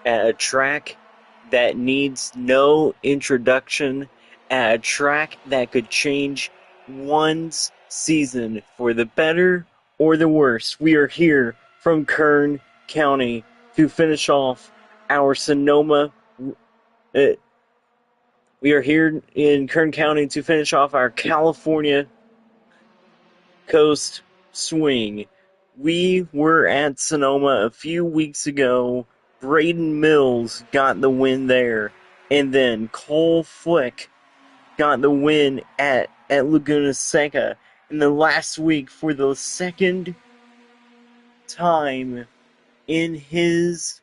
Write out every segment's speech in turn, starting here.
at a track that needs no introduction, at a track that could change one's season for the better or the worse. We are here from Kern County to finish off our Sonoma. Uh, we are here in Kern County to finish off our California Coast swing. We were at Sonoma a few weeks ago. Braden Mills got the win there. And then Cole Flick got the win at Laguna Seca. And then last week, for the second time in his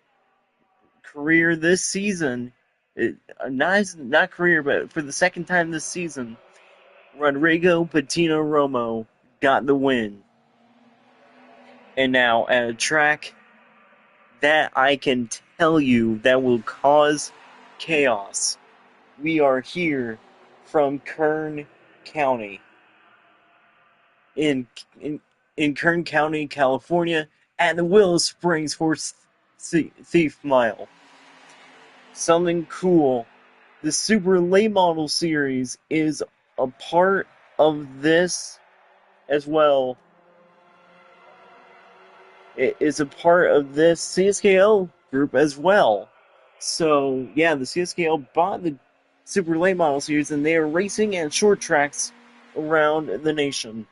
career this season, not career, but for the second time this season, Rodrigo Patino Romo got the win. And now at a track that I can tell you that will cause chaos, we are here from Kern County in in, in Kern County, California, at the Willow Springs Horse Thief Mile. Something cool. The Super Late Model Series is a part of this as well. It is a part of this CSKL group as well. So, yeah, the CSKL bought the Super Late Model Series, and they are racing at short tracks around the nation.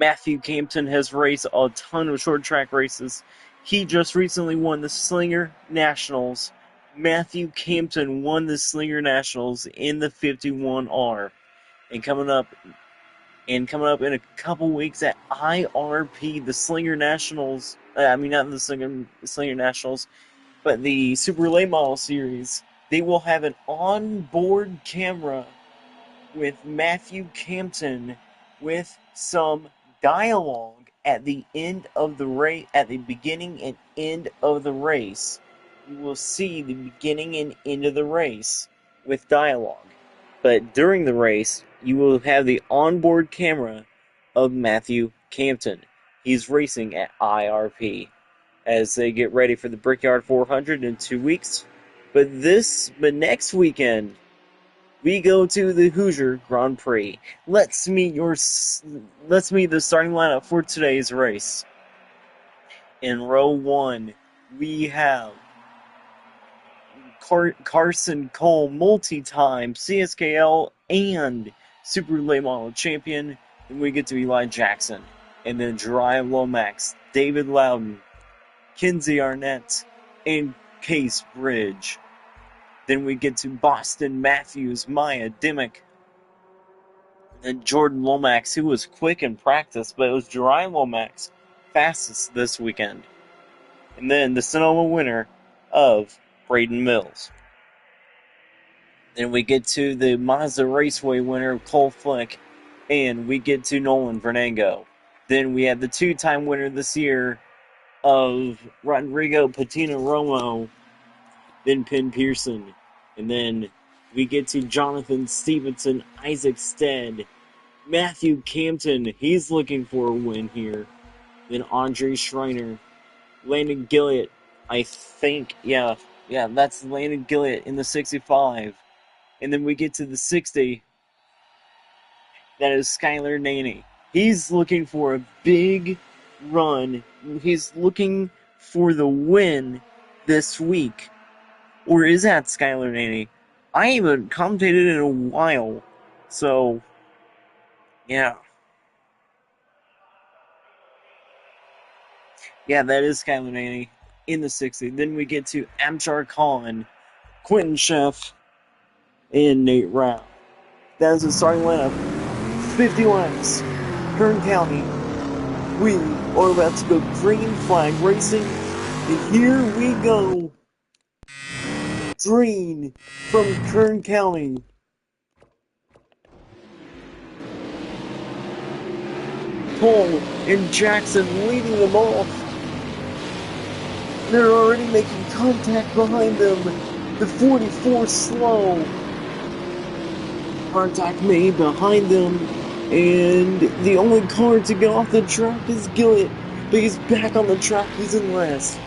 Matthew Campton has raced a ton of short track races. He just recently won the Slinger Nationals. Matthew Campton won the Slinger Nationals in the 51R. And coming up in a couple weeks at IRP, the Slinger Nationals, not the Slinger Nationals, but the Super Late Model Series, they will have an onboard camera with Matthew Campton with some dialogue at the end of the race, at the beginning and end of the race. You will see the beginning and end of the race with dialogue. But during the race, you will have the onboard camera of Matthew Campton. He's racing at IRP as they get ready for the Brickyard 400 in 2 weeks. But next weekend, we go to the Hoosier Grand Prix. Let's meet the starting lineup for today's race. In row 1, we have Carson Cole, multi-time CSKL and Super Late Model champion. Then we get to Eli Jackson. And then Jeriah Lomax, David Loudon, Kinsey Arnett, and Case Bridge. Then we get to Boston Matthews, Maya Dimmick. Then Jordan Lomax, who was quick in practice, but it was Jeriah Lomax fastest this weekend. And then the Sonoma winner of Braden Mills. Then we get to the Mazda Raceway winner, Cole Flick, and we get to Nolan Vernango. Then we have the two-time winner this year of Rodrigo Patino Romo, then Penn Pearson. And then we get to Jonathan Stevenson, Isaac Stead, Matthew Campton, he's looking for a win here. Then Andre Schreiner, Landon Gillett, I think, that's Landon Gillett in the 65. And then we get to the 60. That is Skylar Naney. He's looking for a big run. He's looking for the win this week. Or is that Skylar Naney? I haven't commentated in a while. So, yeah. Yeah, that is Skylar Naney in the 60. Then we get to Amjar Khan, Quentin Sheff, and Nate Rao. That is the starting lineup. 50 laps, Kern County. We are about to go green flag racing. And here we go. Green from Kern County. Cole and Jackson leading them off. They're already making contact behind them. The 44 slow. Contact made behind them. And the only car to get off the track is Gillett. But he's back on the track. He's in last.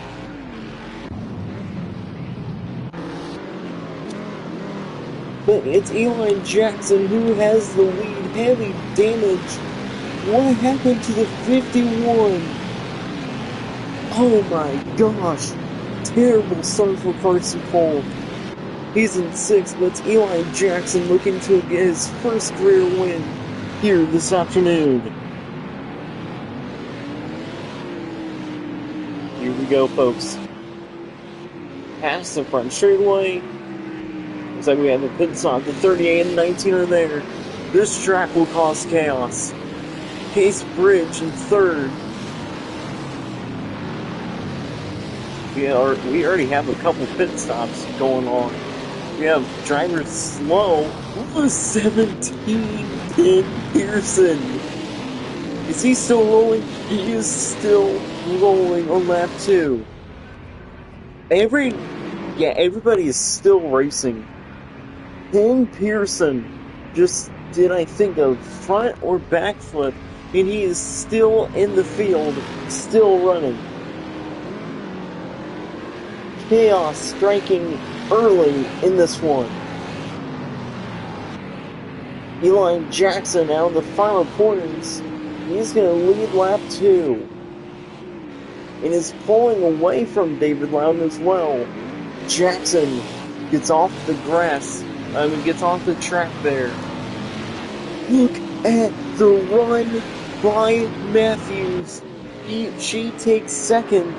but it's Eli Jackson who has the lead. Heavy damage. What happened to the 51? Oh my gosh. Terrible start for Carson Cole. He's in 6th, but it's Eli Jackson looking to get his first career win here this afternoon. Here we go, folks. Past the front straightaway. Looks like we have a pit stop. The 38 and 19 are there. This track will cause chaos. Case Bridge in 3rd. We already have a couple pit stops going on. We have drivers slow. Ooh, 17, Ben Pearson. Is he still rolling? He is still rolling on lap 2. Everybody is still racing. Ben Pearson just did, I think, a front or back flip, and he is still in the field, still running. Chaos striking early in this one. Eli Jackson now in the final corners. He's going to lead lap 2. And is pulling away from David Loudon as well. Jackson gets off the gets off the track there. Look at the run by Matthews. She takes 2nd.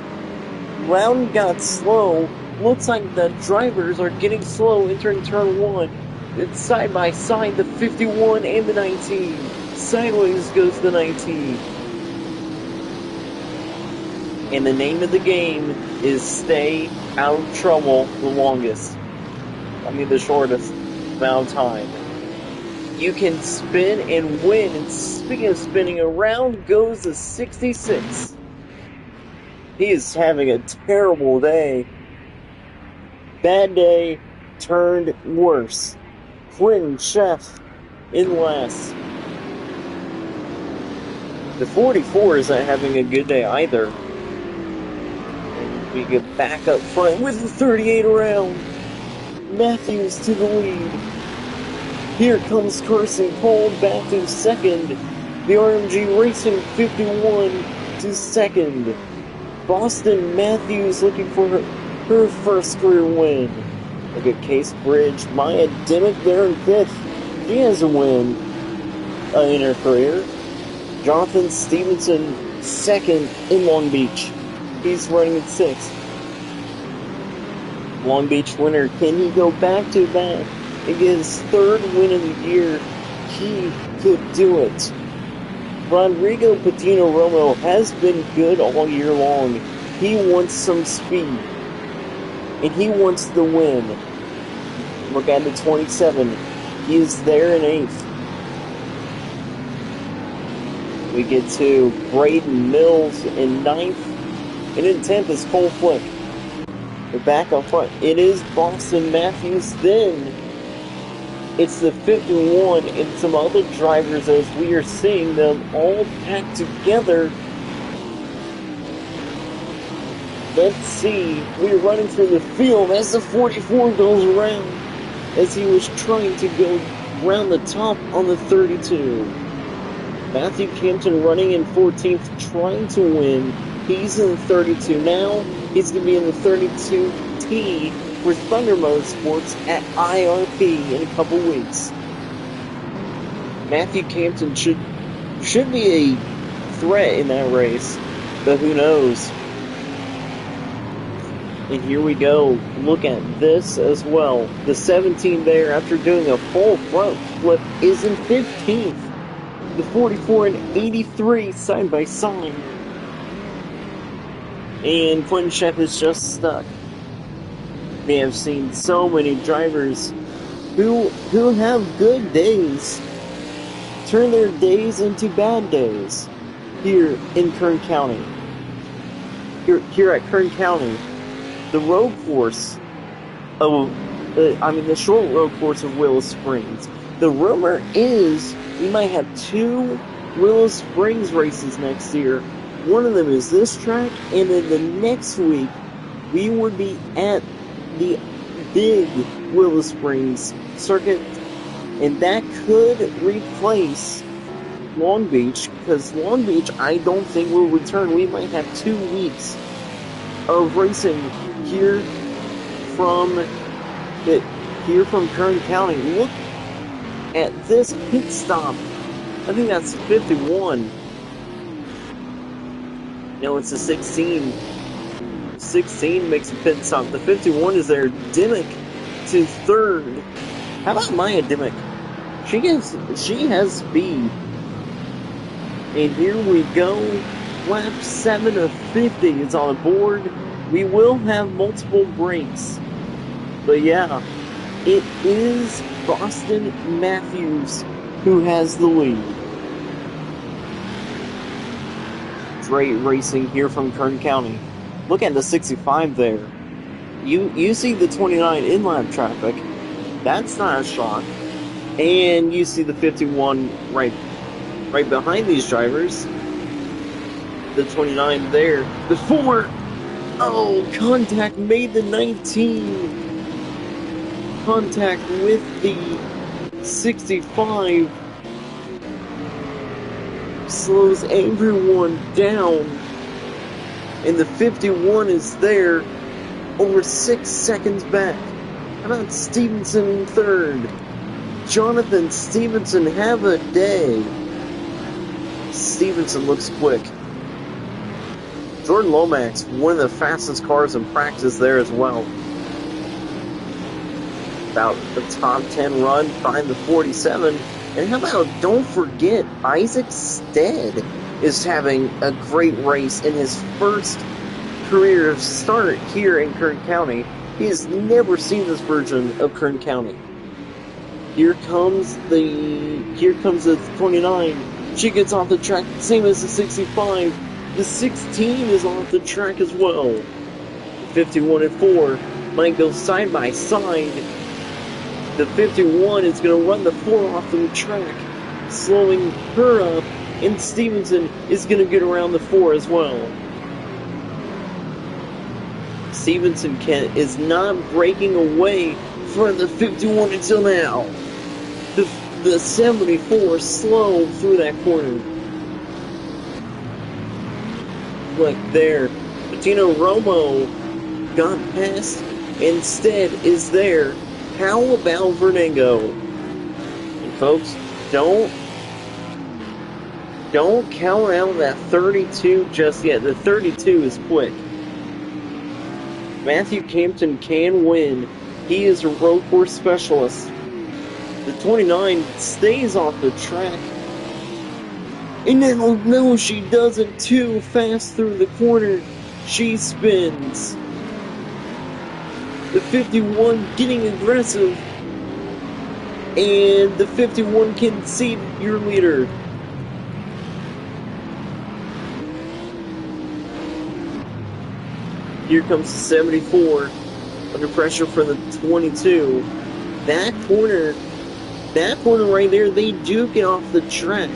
Loudon got slow. Looks like the drivers are getting slow entering turn 1. It's side by side, the 51 and the 19. Sideways goes the 19. And the name of the game is stay out of trouble the longest. The shortest amount of time. You can spin and win. And speaking of spinning, around goes the 66. He is having a terrible day. Bad day turned worse. Quinn Chef in last. The 44 isn't having a good day either. And we get back up front with the 38 around. Matthews to the lead. Here comes Carson Cole back to 2nd. The RMG Racing 51 to 2nd. Boston Matthews looking for her first career win. Look at Case Bridge. Maya Dimmick there in 5th. She has a win in her career. Jonathan Stevenson 2nd in Long Beach. He's running in 6th. Long Beach winner. Can he go back to back and get his 3rd win of the year? He could do it. Rodrigo Patino Romo has been good all year long. He wants some speed. And he wants the win. Look at the 27. He is there in 8th. We get to Braden Mills in 9th. And in 10th is Cole Flick. We're back up front. It is Boston Matthews. Then it's the 51 and some other drivers as we are seeing them all packed together. Let's see. We're running through the field as the 44 goes around as he was trying to go around the top on the 32. Matthew Campton running in 14th, trying to win. He's in the 32 now. He's going to be in the 32T for Thunder Motorsports at IRP in a couple weeks. Matthew Campton should be a threat in that race, but who knows? And here we go. Look at this as well. The 17 there, after doing a full front flip, is in 15th. The 44 and 83 side by side. And Quentin Chef is just stuck. We have seen so many drivers who have good days turn their days into bad days here in Kern County. Here at Kern County, the road course the short road course of Willow Springs. The rumor is we might have 2 Willow Springs races next year. One of them is this track, and then the next week we would be at the big Willow Springs circuit, and that could replace Long Beach, because Long Beach I don't think will return. We might have 2 weeks of racing here from Kern County. Look at this pit stop. I think that's 51. No, it's a 16. 16 makes a pit stop. The 51 is there. Dimmick to third. How about Maya Dimmick? She has speed. And here we go. Lap 7 of 50 is on board. We will have multiple breaks. But yeah, it is Boston Matthews who has the lead. Great racing here from Kern County. Look at the 65 there. You see the 29 in-lap traffic. That's not a shock. And you see the 51 right behind these drivers. The 29 there. The 4. Oh, contact made the 19. Contact with the 65. Slows everyone down. And the 51 is there. Over 6 seconds back. How about Stevenson in third? Jonathan Stevenson, have a day. Stevenson looks quick. Jordan Lomax, one of the fastest cars in practice there as well. About the top 10 run behind the 47. And how about, don't forget, Isaac Stead is having a great race in his first career start here in Kern County. He has never seen this version of Kern County. Here comes the 29. She gets off the track, same as the 65. The 16 is off the track as well. 51 and 4 might go side by side. The 51 is going to run the 4 off the track, slowing her up, and Stevenson is going to get around the 4 as well. Stevenson is not breaking away from the 51 until now. The 74 slow through that corner. Look there. Bettina Romo got past. Instead is there. How about Vernego? And folks, don't count out that 32 just yet. The 32 is quick. Matthew Campton can win. He is a road course specialist. The 29 stays off the track. And now, no, she doesn't too fast through the corner. She spins. The 51 getting aggressive. And the 51 can see your leader. Here comes the 74. Under pressure for the 22. That corner right there, they do get off the track.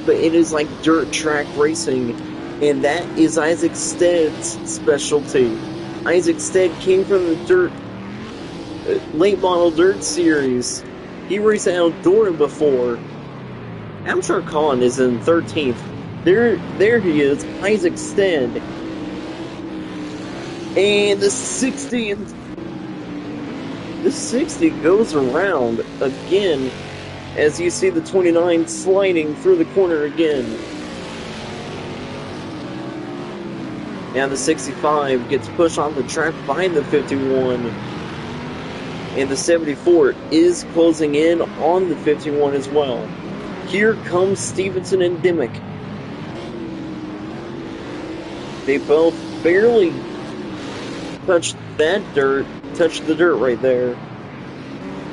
But it is like dirt track racing. And that is Isaac Stead's specialty. Isaac Stead came from the late model dirt series. He raced Eldora before. Amateur Colin is in 13th. There he is, Isaac Stead. And the 60 goes around again as you see the 29 sliding through the corner again. Now the 65 gets pushed on the track behind the 51. And the 74 is closing in on the 51 as well. Here comes Stevenson and Dimmick. They both barely touched the dirt right there.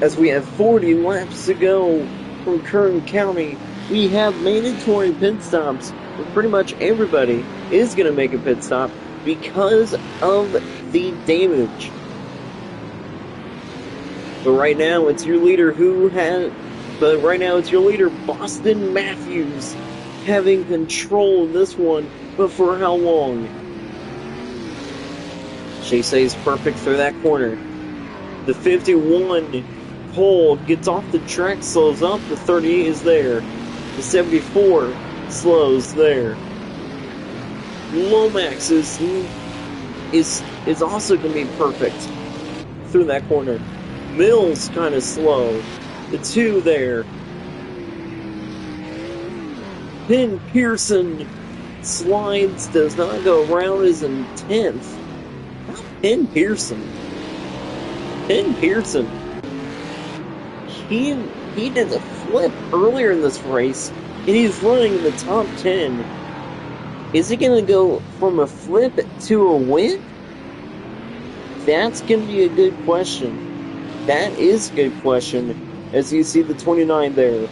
As we have 40 laps to go from Kern County, we have mandatory pit stops. Pretty much everybody is going to make a pit stop because of the damage. But right now it's your leader Boston Matthews, having control of this one, but for how long? She stays perfect through that corner. The 51 pole gets off the track, slows up. The 38 is there. The 74 slows there. Lomax is also going to be perfect through that corner. Mills kind of slow. The 2 there. Penn Pearson slides, does not go around, is in 10th. Penn Pearson. He did a flip earlier in this race, and he's running in the top 10. Is he going to go from a flip to a win? That's going to be a good question. That is a good question, as you see the 29 there.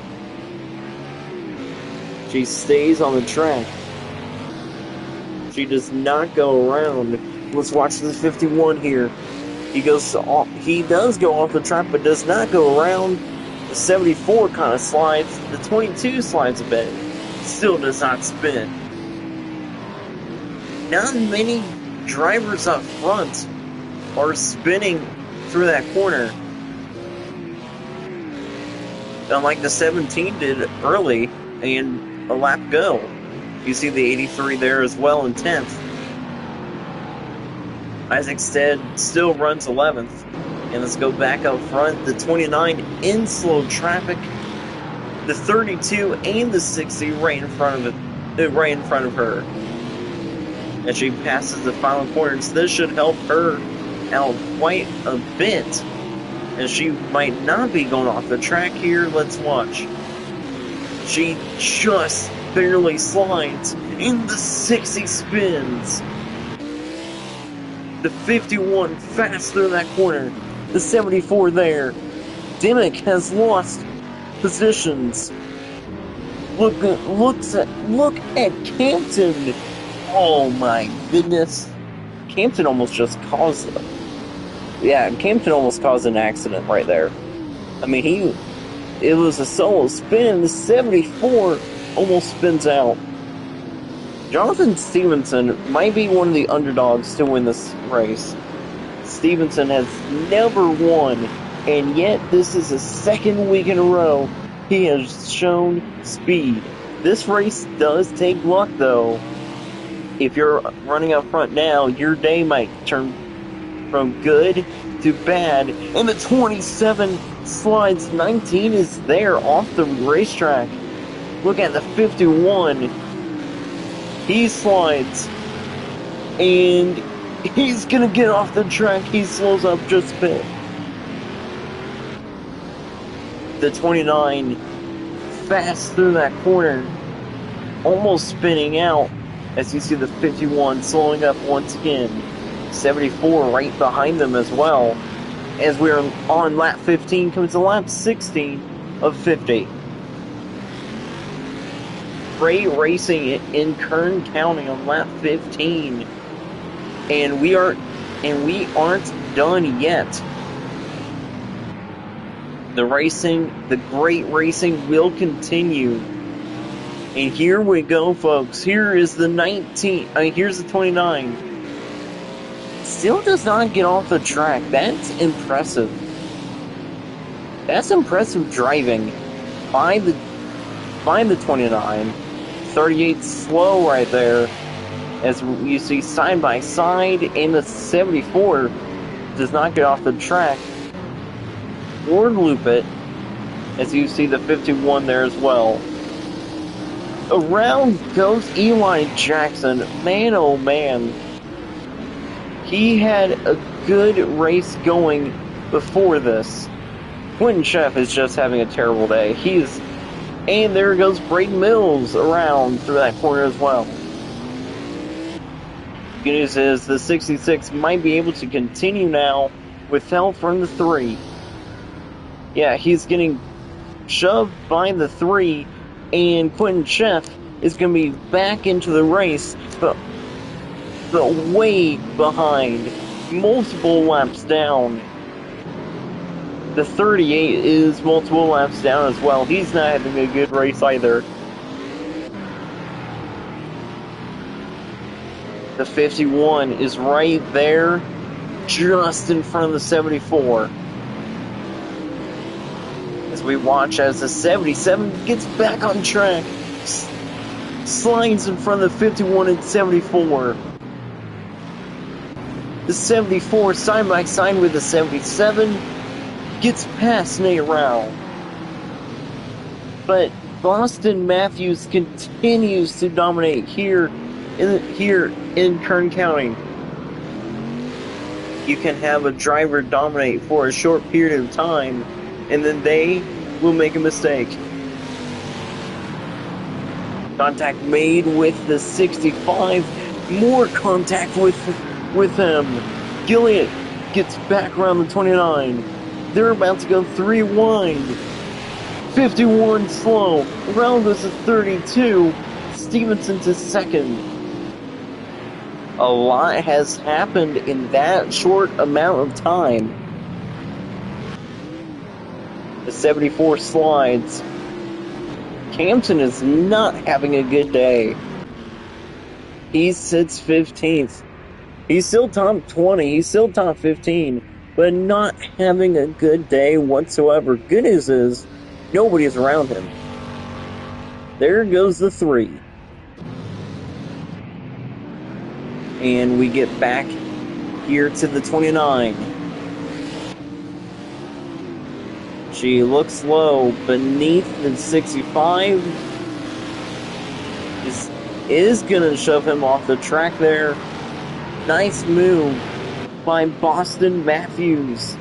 She stays on the track. She does not go around. Let's watch the 51 here. He does go off the track, but does not go around. The 74 kind of slides. The 22 slides a bit. Still does not spin. Not many drivers up front are spinning through that corner. Unlike the 17 did early and a lap go. You see the 83 there as well in 10th. Isaac Stead still runs 11th. And let's go back up front. The 29 in slow traffic. The 32 and the 60 right in front of her. As she passes the final corners, this should help her out quite a bit. As she might not be going off the track here. Let's watch. She just barely slides, and the 60 spins. The 51 fast through that corner. The 74 there. Dimmick has lost positions. Look at Campton. Oh my goodness. Campton almost caused an accident right there. I mean, it was a solo spin, and the 74 almost spins out. Jonathan Stevenson might be one of the underdogs to win this race. Stevenson has never won, and yet this is the second week in a row he has shown speed. This race does take luck, though. If you're running up front now, your day might turn from good to bad. And the 27 slides. 19 is there off the racetrack. Look at the 51. He slides. And he's going to get off the track. He slows up just a bit. The 29 fast through that corner. Almost spinning out. As you see the 51 slowing up once again. 74 right behind them as well. As we're on lap 15, comes to lap 16 of 50. Great racing in Kern County on lap 15. And we aren't done yet. The great racing will continue. And here we go, folks. Here is the 19. Here's the 29. Still does not get off the track. That's impressive. That's impressive driving by the 29. 38 slow right there. As you see side by side, and the 74 does not get off the track or loop it. As you see the 51 there as well. Around goes Eli Jackson. Man, oh man. He had a good race going before this. Quentin Sheff is just having a terrible day. And there goes Braden Mills around through that corner as well. Good news is the 66 might be able to continue now with help from the 3. Yeah, he's getting shoved by the 3. And Quentin Sheff is going to be back into the race, but way behind, multiple laps down. The 38 is multiple laps down as well. He's not having a good race either. The 51 is right there, just in front of the 74. So we watch as the 77 gets back on track, slides in front of the 51 and 74. The 74 side by side with the 77 gets past Nate Rao. But Boston Matthews continues to dominate here in Kern County. You can have a driver dominate for a short period of time, and then they will make a mistake. Contact made with the 65. More contact with him. Gilliott gets back around the 29. They're about to go 3 wide. 51 slow. Around goes to 32. Stevenson to second. A lot has happened in that short amount of time. The 74 slides. Campton is not having a good day. He sits 15th. He's still top 20. He's still top 15. But not having a good day whatsoever. Good news is, nobody is around him. There goes the 3. And we get back here to the 29. She looks low beneath the 65. Is gonna shove him off the track there. Nice move by Boston Matthews.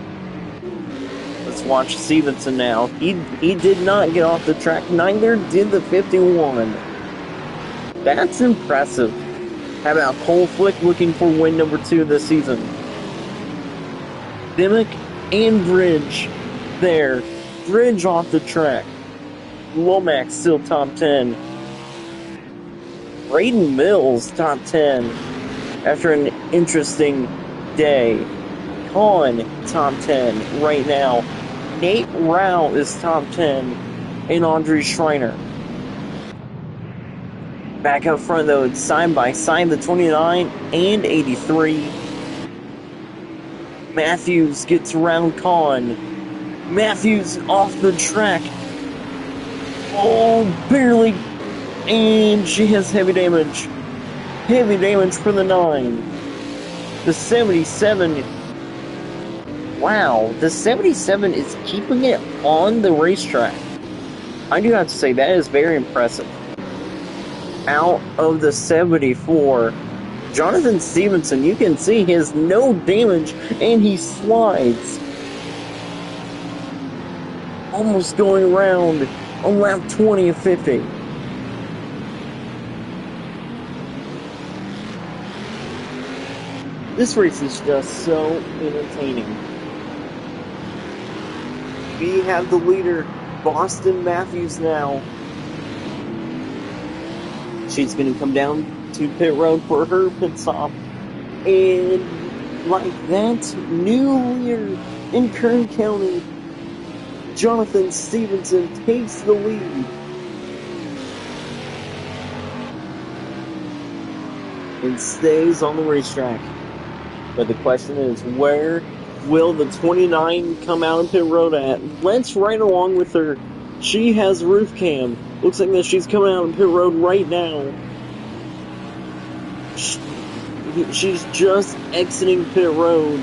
Let's watch Stevenson now. He did not get off the track. Neither did the 51. That's impressive. How about Cole Flick looking for win number 2 this season? Dimmick and Bridge there. Bridge off the track. Lomax still top 10. Braden Mills top 10 after an interesting day. Kahn top 10 right now. Nate Rao is top 10. And Andre Schreiner. Back up front though, it's side by side the 29 and 83. Matthews gets around Kahn. Matthews off the track. Oh, barely. And she has heavy damage. Heavy damage for the 9. The 77. Wow, the 77 is keeping it on the racetrack. I do have to say, that is very impressive. Out of the 74, Jonathan Stevenson, you can see he has no damage, and he slides. Almost going around on lap 20 of 50. This race is just so entertaining. We have the leader, Boston Matthews, now. She's going to come down to pit road for her pit stop. And like that, new leader in Kern County, Jonathan Stevenson takes the lead. And stays on the racetrack. But the question is, where will the 29 come out of pit road at? Let's ride along with her. She has roof cam. Looks like that she's coming out of pit road right now. She's just exiting pit road.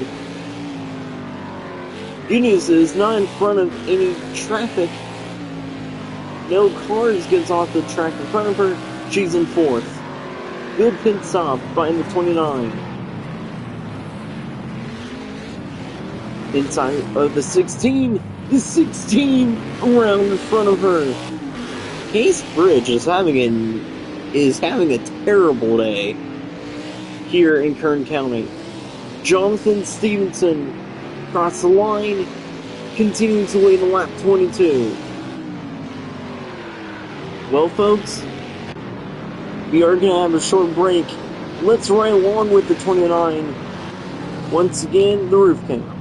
Good news is, not in front of any traffic. No cars gets off the track in front of her. She's in 4th. Good pit stop by the 29. Inside of the 16. The 16 around in front of her. Case Bridge is having a terrible day here in Kern County. Jonathan Stevenson across the line, continuing to lead in lap 22. Well, folks, we are going to have a short break. Let's ride along with the 29. Once again, the roof cam.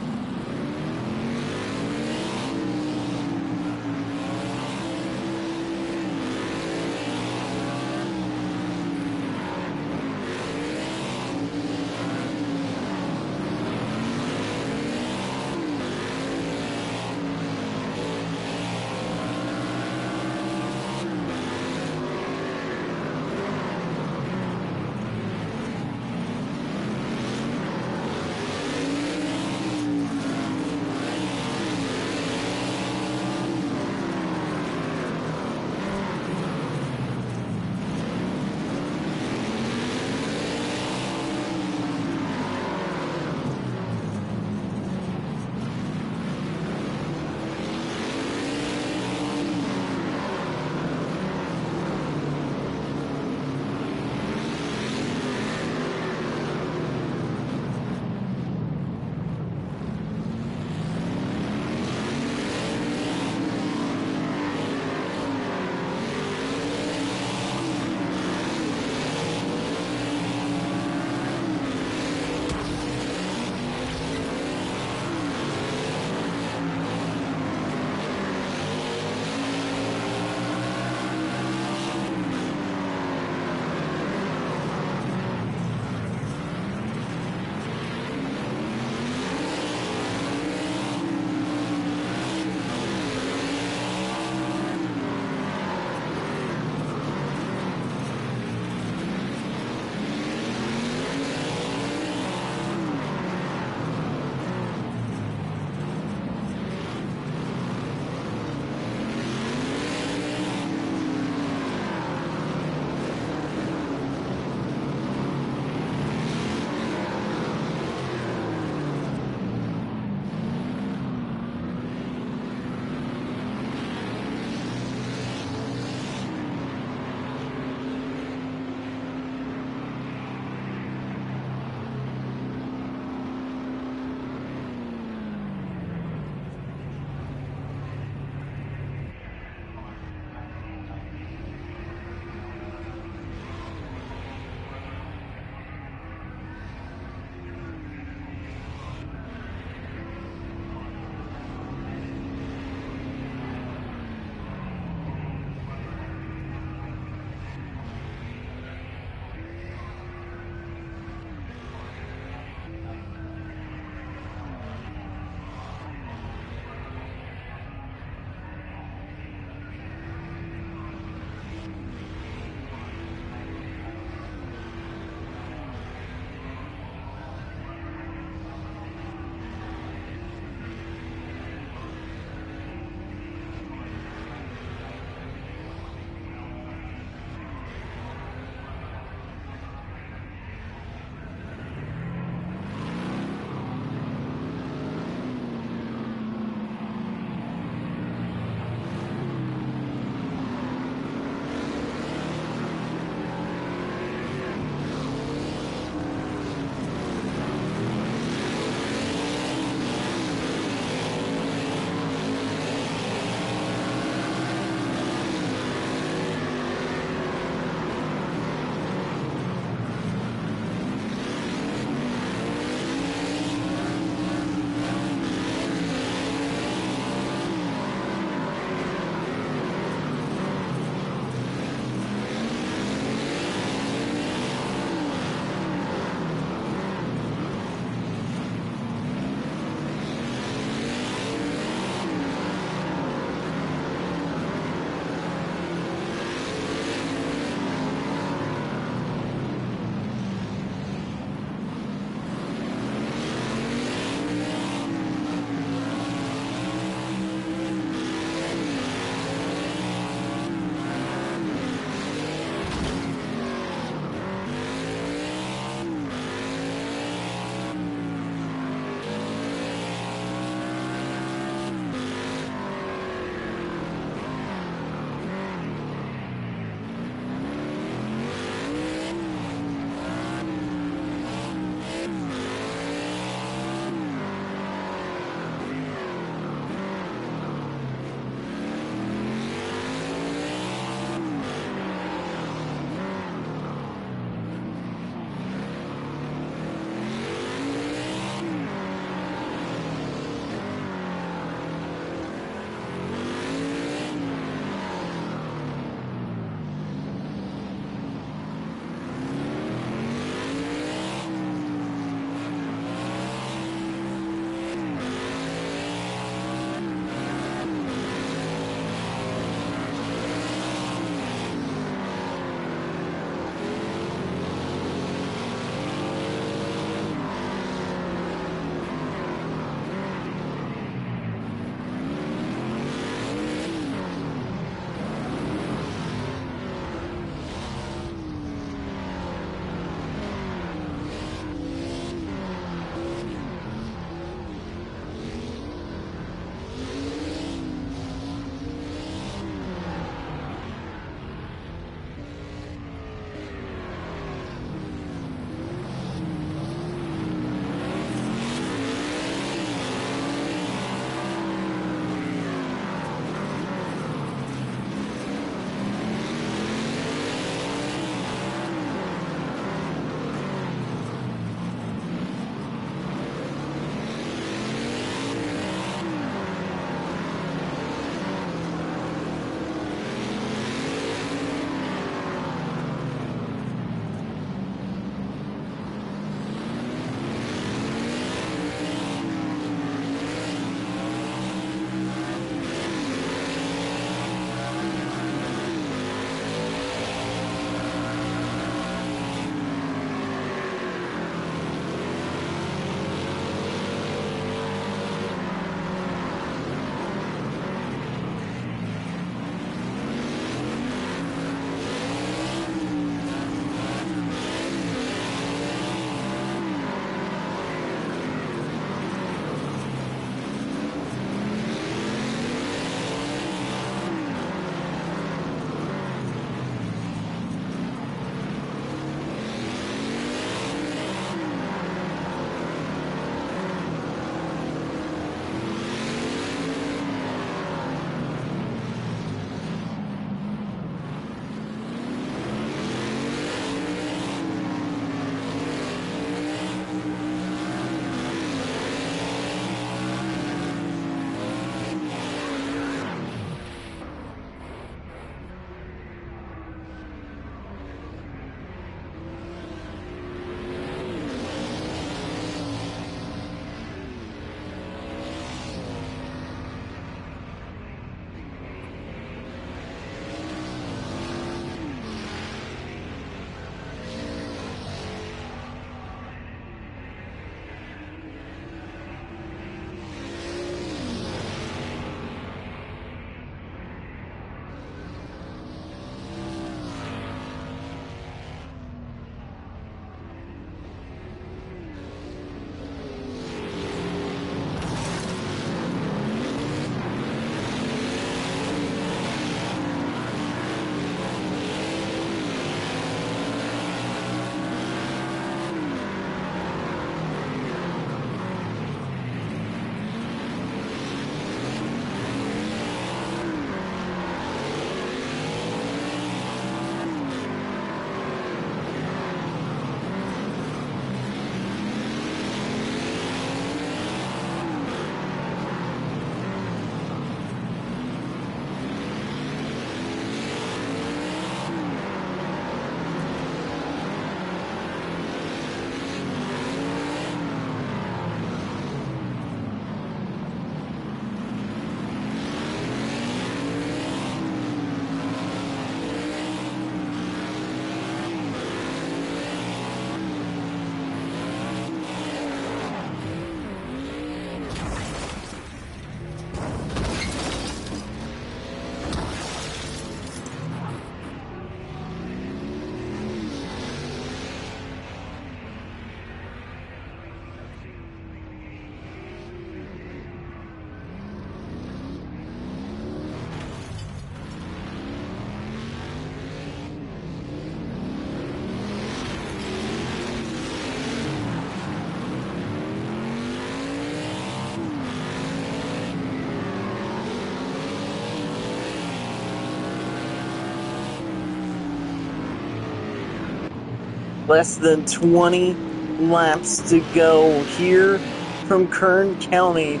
Less than 20 laps to go here from Kern County,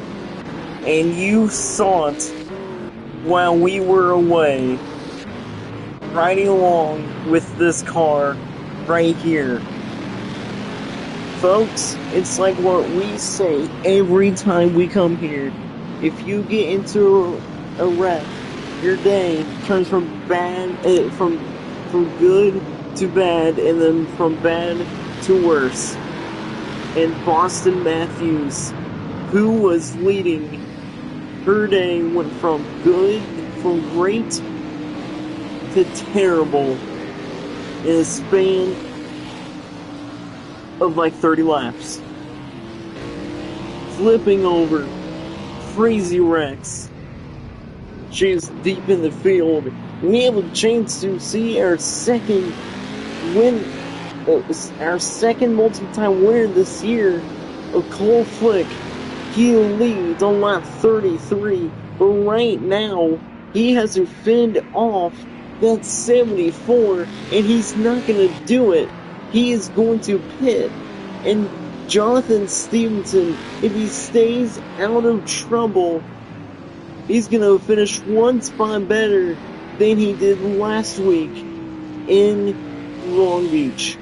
and you saw it while we were away, riding along with this car right here. Folks, it's like what we say every time we come here. If you get into a wreck, your day turns from good to bad, and then from bad to worse. And Boston Matthews, who was leading, her day went from great to terrible in a span of like 30 laps. Flipping over, crazy wrecks. She is deep in the field. We have a chance to see our second multi-time winner this year, Cole Flick. He leads on lap 33, but right now he has to fend off that 74, and he's not going to do it. He is going to pit, and Jonathan Stevenson, if he stays out of trouble, he's going to finish one spot better than he did last week in Long Beach.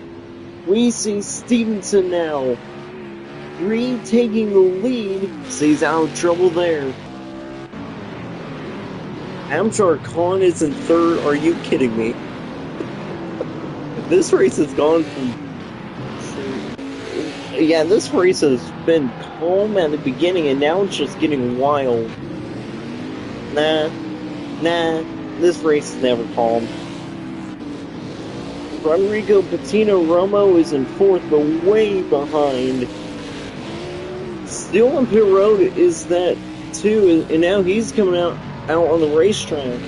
We see Stevenson now retaking the lead, stays out of trouble there. Amchar Khan is in third. Are you kidding me? This race has gone from... Yeah, this race has been calm at the beginning, and now it's just getting wild. Nah, this race is never calm. Rodrigo Patino Romo is in fourth, but way behind. Still on pit road is that too, and now he's coming out on the racetrack.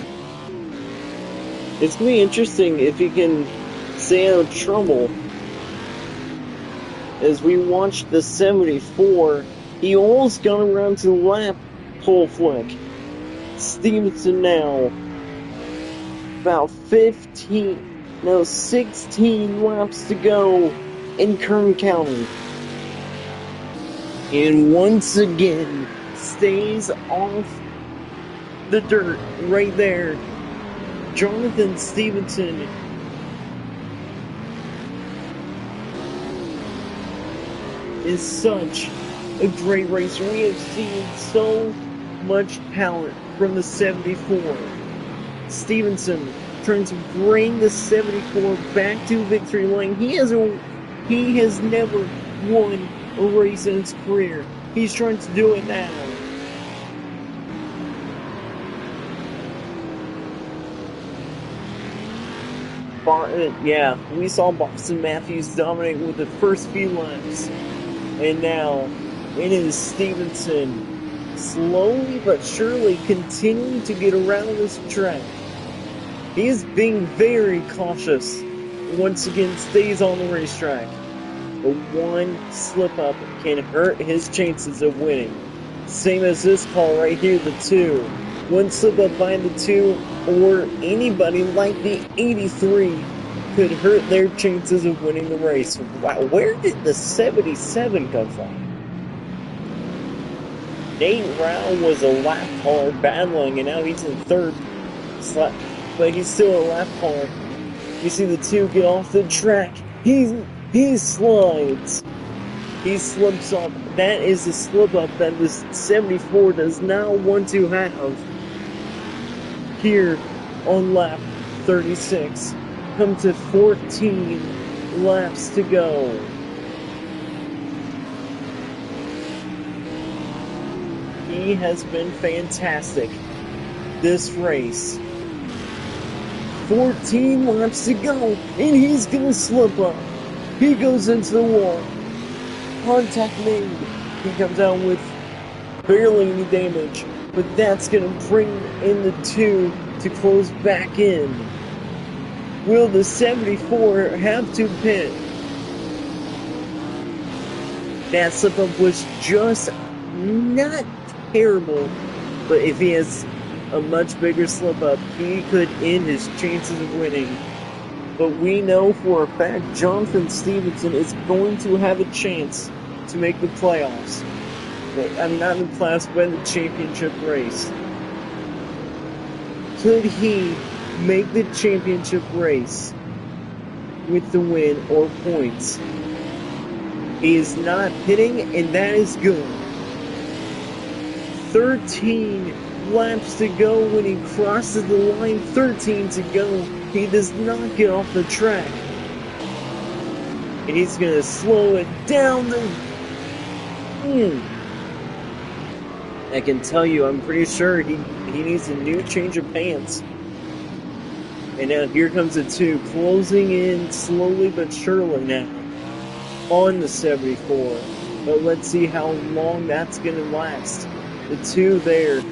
It's going to be interesting if he can stay out of trouble. As we watch the 74, he almost got around to lap Cole Flick. Stevenson now about 16 laps to go in Kern County. And once again, stays off the dirt right there. Jonathan Stevenson is such a great racer. We have seen so much talent from the 74. Stevenson trying to bring the 74 back to victory lane. He has never won a race in his career. He's trying to do it now. Yeah, we saw Boston Matthews dominate with the first few laps. And now, it is Stevenson slowly but surely continuing to get around this track. He is being very cautious. Once again, stays on the racetrack. But one slip up can hurt his chances of winning. Same as this call right here, the 2. One slip up by the 2, or anybody like the 83 could hurt their chances of winning the race. Wow, where did the 77 come from? Nate Rao was a lap caller battling, and now he's in third slot, but he's still a lap caller. You see the 2 get off the track. He slides. He slips up. That is a slip up that the 74 does not want to have. Here on lap 36. Come to 14 laps to go. He has been fantastic this race. 14 laps to go, and he's gonna slip up. He goes into the wall. Contact made. He comes out with barely any damage, but that's gonna bring in the 2 to close back in. Will the 74 have to pit? That slip up was just not terrible, but if he has a much bigger slip up, he could end his chances of winning. But we know for a fact Jonathan Stevenson is going to have a chance to make the playoffs. I mean, not in the playoffs, but in the championship race. Could he make the championship race with the win or points? He is not pitting, and that is good. 13 laps to go when he crosses the line. 13 to go. He does not get off the track. And he's going to slow it down. I can tell you, I'm pretty sure he needs a new change of pants. And now here comes the 2, closing in slowly but surely now on the 74. But let's see how long that's going to last. The 2 there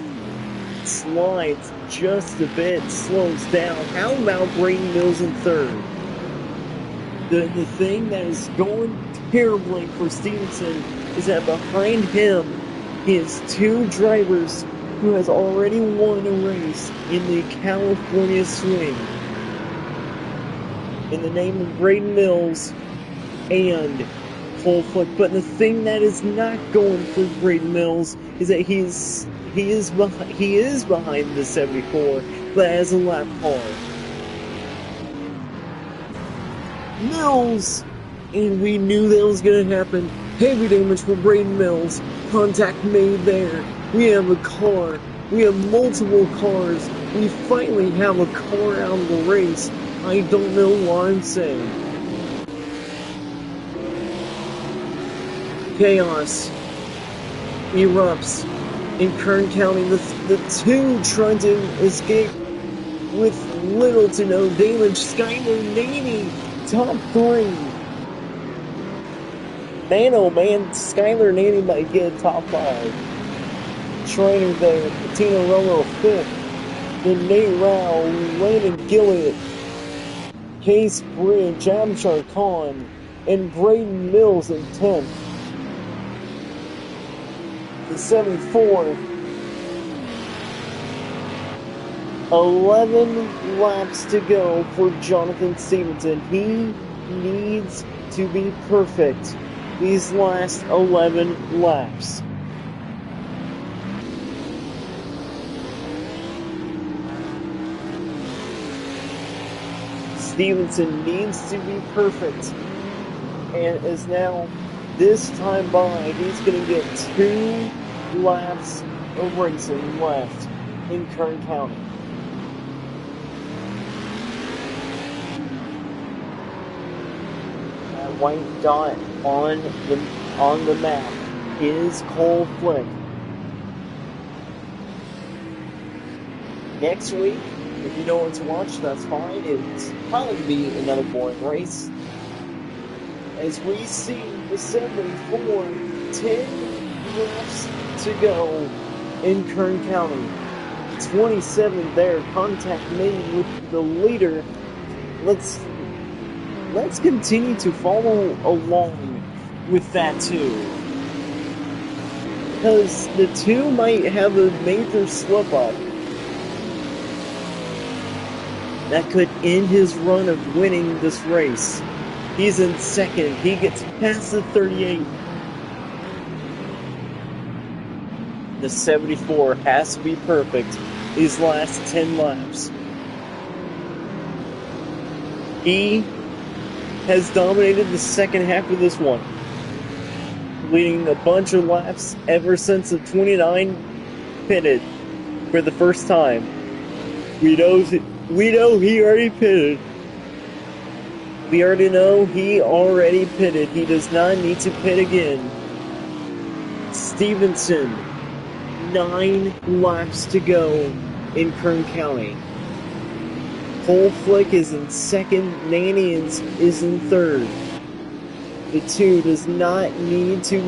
slides just a bit, slows down. How about Brayden Mills in 3rd? The thing that is going terribly for Stevenson is that behind him is 2 drivers who has already won a race in the California Swing. In the name of Brayden Mills and Cole Flick. But the thing that is not going for Brayden Mills is that he is behind the 74, but has a lap car. Mills! And we knew that was going to happen. Heavy damage for Brayden Mills. Contact made there. We have a car. We have multiple cars. We finally have a car out of the race. I don't know what I'm saying. Chaos erupts in Kern County. The 2 trying to escape with little to no damage. Skyler Naney, top 3. Man, oh man, Skyler Naney might get top 5. Trainer there, Patina Romo 5th. Then Nate Rao, Landon Gillett, Case Bridge, Abshar Khan, and Brayden Mills in 10th. The 74. 11 laps to go for Jonathan Stevenson. He needs to be perfect these last 11 laps. Stevenson needs to be perfect, and is now this time by. He's going to get 2 laps of racing left in Kern County. That white dot on the map is Cole Flick. Next week, if you don't want to watch, that's fine. It's probably be another boring race. As we see the 74, 10 laps to go in Kern County. 27 there, contact made with the leader. Let's continue to follow along with that too. Because the 2 might have a major slip up that could end his run of winning this race. He's in 2nd. He gets past the 38. The 74 has to be perfect these last 10 laps. He has dominated the second half of this one, leading a bunch of laps ever since the 29 pitted for the first time. We know he already pitted. We already know he already pitted. He does not need to pit again. Stevenson, 9 laps to go in Kern County. Cole Flick is in 2nd. Naney is in 3rd. The 2 does not need to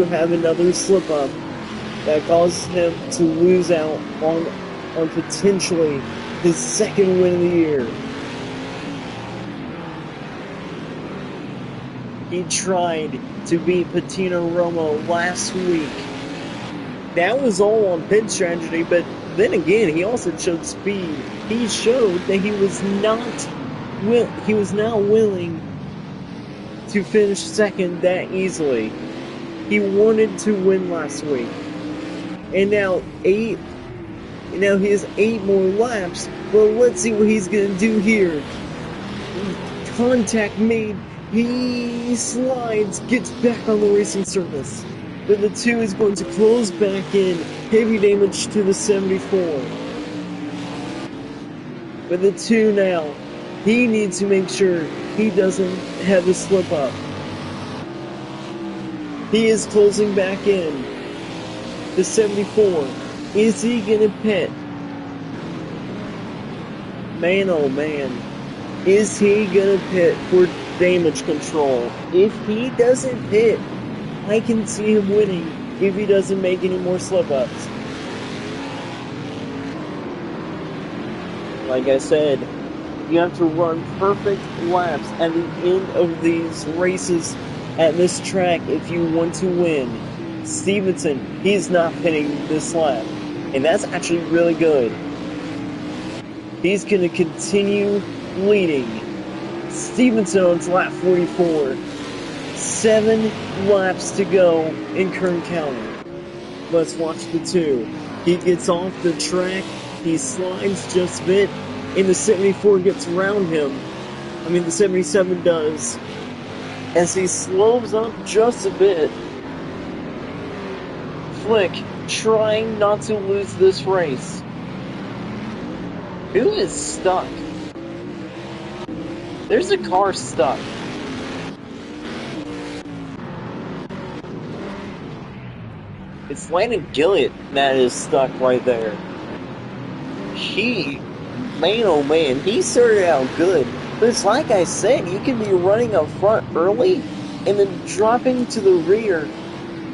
have another slip up that causes him to lose out on potentially his 2nd win of the year. He tried to beat Patina Romo last week. That was all on pit strategy, but then again, he also showed speed. He showed that he was not willing to finish second that easily. He wanted to win last week. And now he has 8 more laps. Well, let's see what he's gonna do here. Contact made. He slides, gets back on the racing surface. But the 2 is going to close back in. Heavy damage to the 74. But the 2 now, he needs to make sure he doesn't have a slip up. He is closing back in. The 74. Is he gonna pit? Man, oh man. Is he gonna pit for damage control? If he doesn't pit, I can see him winning if he doesn't make any more slip-ups. Like I said, you have to run perfect laps at the end of these races at this track if you want to win. Stevenson, he's not pitting this lap, and that's actually really good. He's going to continue leading. Stevenson on lap 44. 7 laps to go in Kern County. Let's watch the 2. He gets off the track. He slides just a bit, and the 74 gets around him. I mean, the 77 does. As he slows up just a bit. Flick trying not to lose this race. Who is stuck? There's a car stuck. It's Landon Gilliott that is stuck right there. Man oh man, he started out good. But it's like I said, you can be running up front early and then dropping to the rear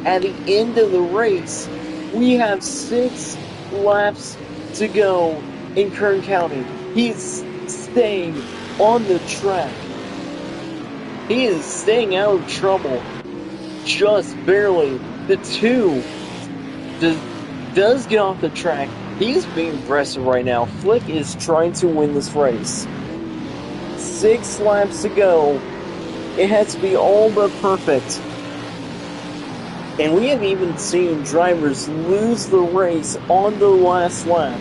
at the end of the race. We have 6 laps to go in Kern County. He's staying on the track. He is staying out of trouble. Just barely. The 2 does get off the track. He's being aggressive right now. Flick is trying to win this race. 6 laps to go. It has to be all but perfect. And we have even seen drivers lose the race on the last lap,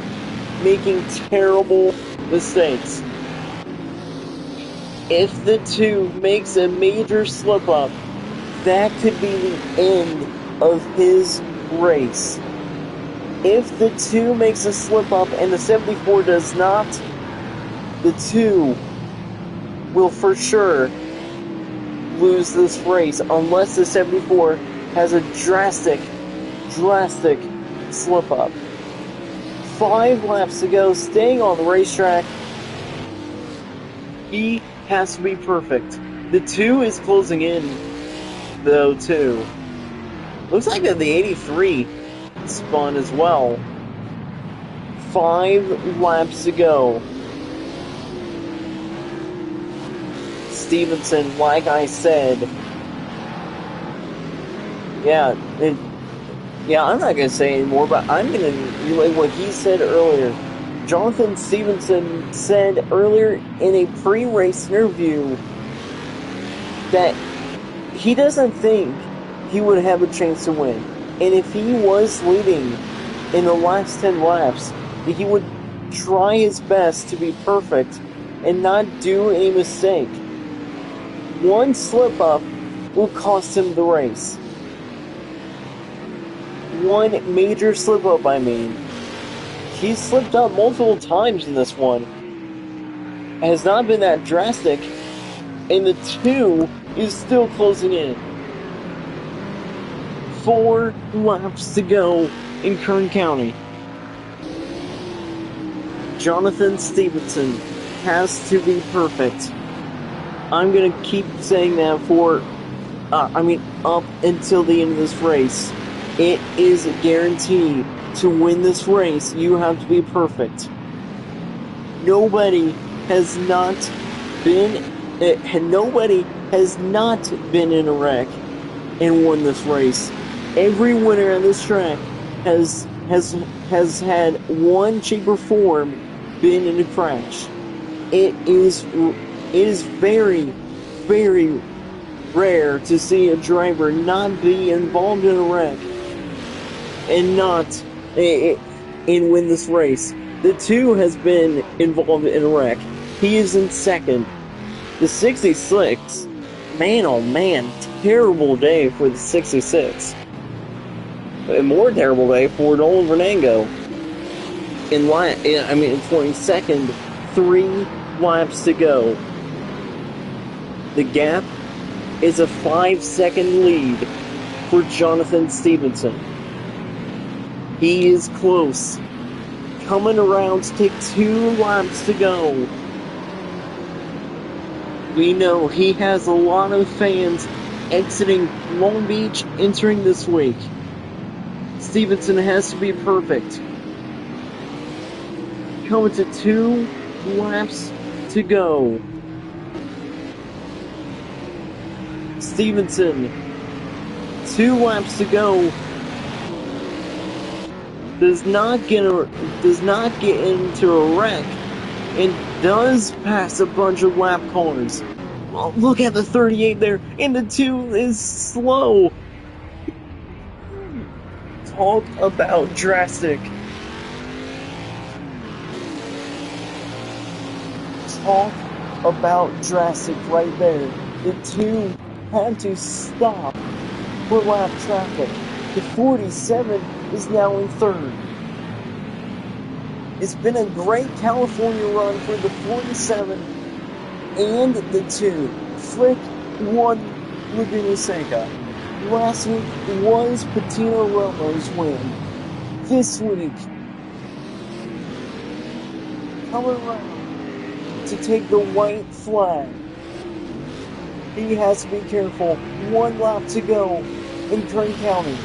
making terrible mistakes. If the 2 makes a major slip up, that could be the end of his race. If the 2 makes a slip up and the 74 does not, the 2 will for sure lose this race unless the 74 has a drastic slip up. 5 laps to go, staying on the racetrack. He has to be perfect. The 2 is closing in, though, too. Looks like the 83 spun as well. 5 laps to go. Stevenson, like I said, I'm not going to say anymore, but I'm going to relay what he said earlier. Jonathan Stevenson said earlier in a pre-race interview that he doesn't think he would have a chance to win. And if he was leading in the last 10 laps, he would try his best to be perfect and not do any mistake. One slip up will cost him the race. One major slip up, I mean. He slipped up multiple times in this one. It has not been that drastic, and the 2 is still closing in. 4 laps to go in Kern County. Jonathan Stevenson has to be perfect. I'm going to keep saying that up until the end of this race. It is a guarantee. To win this race, you have to be perfect. Nobody has not been in a wreck and won this race. Every winner on this track has has had one shape or form been in a crash. It is very, very rare to see a driver not be involved in a wreck and not and win this race. The 2 has been involved in a wreck. He is in second. The 66, man oh man, terrible day for the 66. A more terrible day for Nolan Renango. In 22nd, 3 laps to go. The gap is a 5-second lead for Jonathan Stevenson. He is close. Coming around to take 2 laps to go. We know he has a lot of fans exiting Long Beach, entering this week. Stevenson has to be perfect. Coming to 2 laps to go. Stevenson, 2 laps to go. Does not get into a wreck and does pass a bunch of lap cars. Well, look at the 38 there, and the 2 is slow. Talk about drastic. Talk about drastic right there. The 2 had to stop for lap traffic. The 47 is now in third. It's been a great California run for the 47 and the 2. Flick won Laguna Seca. Last week was Patino Romo's win. This week, coming around to take the white flag. He has to be careful. 1 lap to go in Kern County.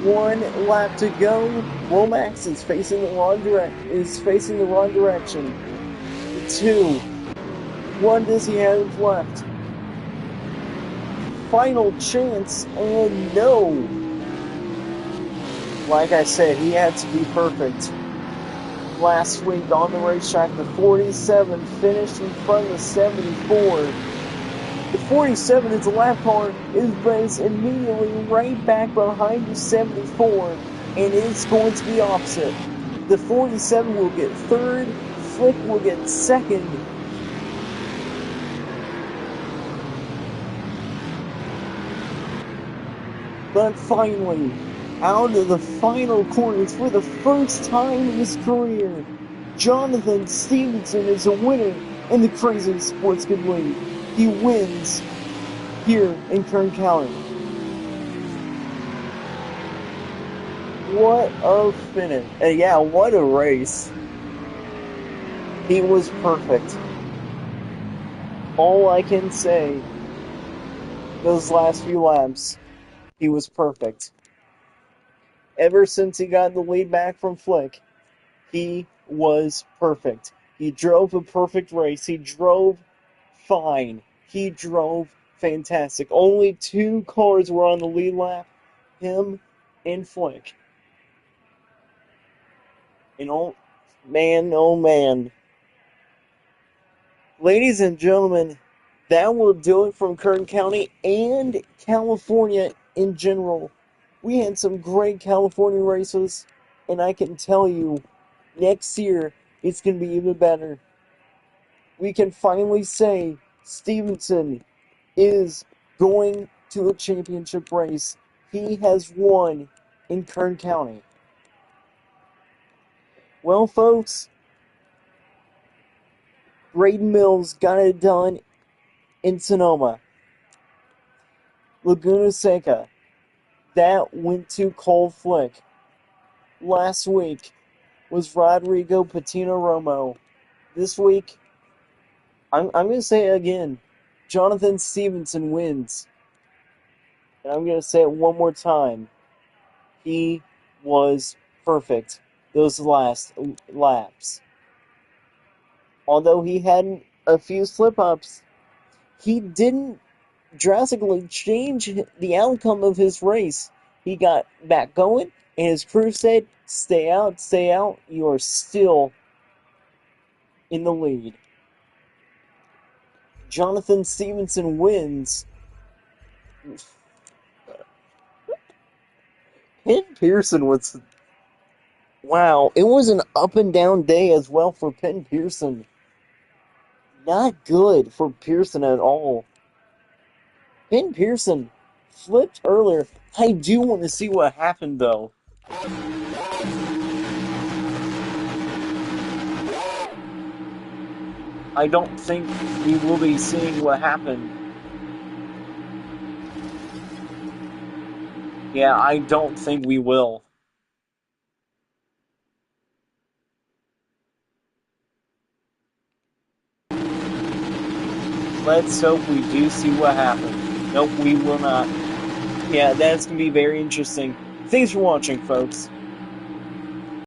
1 lap to go. Lomax is facing the wrong direction. 2. What does he have left? Final chance, and no. Like I said, he had to be perfect. Last week on the racetrack, the 47 finished in front of the 74. The 47 is a lap car, is immediately right back behind the 74, and it's going to be opposite. The 47 will get third, Flick will get second. But finally, out of the final corners for the first time in his career, Jonathan Stevenson is a winner in the Crazy Sports Kid League. He wins here in Kern County. What a finish. Yeah, what a race. He was perfect. All I can say, those last few laps, he was perfect. Ever since he got the lead back from Flick, he was perfect. He drove a perfect race. He drove fine. He drove fantastic. Only 2 cars were on the lead lap, him and Flick. And oh man. Ladies and gentlemen, that will do it from Kern County and California in general. We had some great California races, and I can tell you, next year, it's going to be even better. We can finally say Stevenson is going to a championship race. He has won in Kern County. Well, folks, Braden Mills got it done in Sonoma. Laguna Seca, that went to Cole Flick. Last week was Rodrigo Patino Romo. This week, I'm going to say it again. Jonathan Stevenson wins. And I'm going to say it one more time. He was perfect those last laps. Although he had a few slip-ups, he didn't drastically change the outcome of his race. He got back going. And his crew said, stay out, stay out. You are still in the lead. Jonathan Stevenson wins. Penn Pearson was... Wow, it was an up and down day as well for Penn Pearson. Not good for Pearson at all. Penn Pearson flipped earlier. I do want to see what happened, though. I don't think we will be seeing what happened. Yeah, I don't think we will. Let's hope we do see what happens. Nope, we will not. Yeah, that's going to be very interesting. Thanks for watching, folks.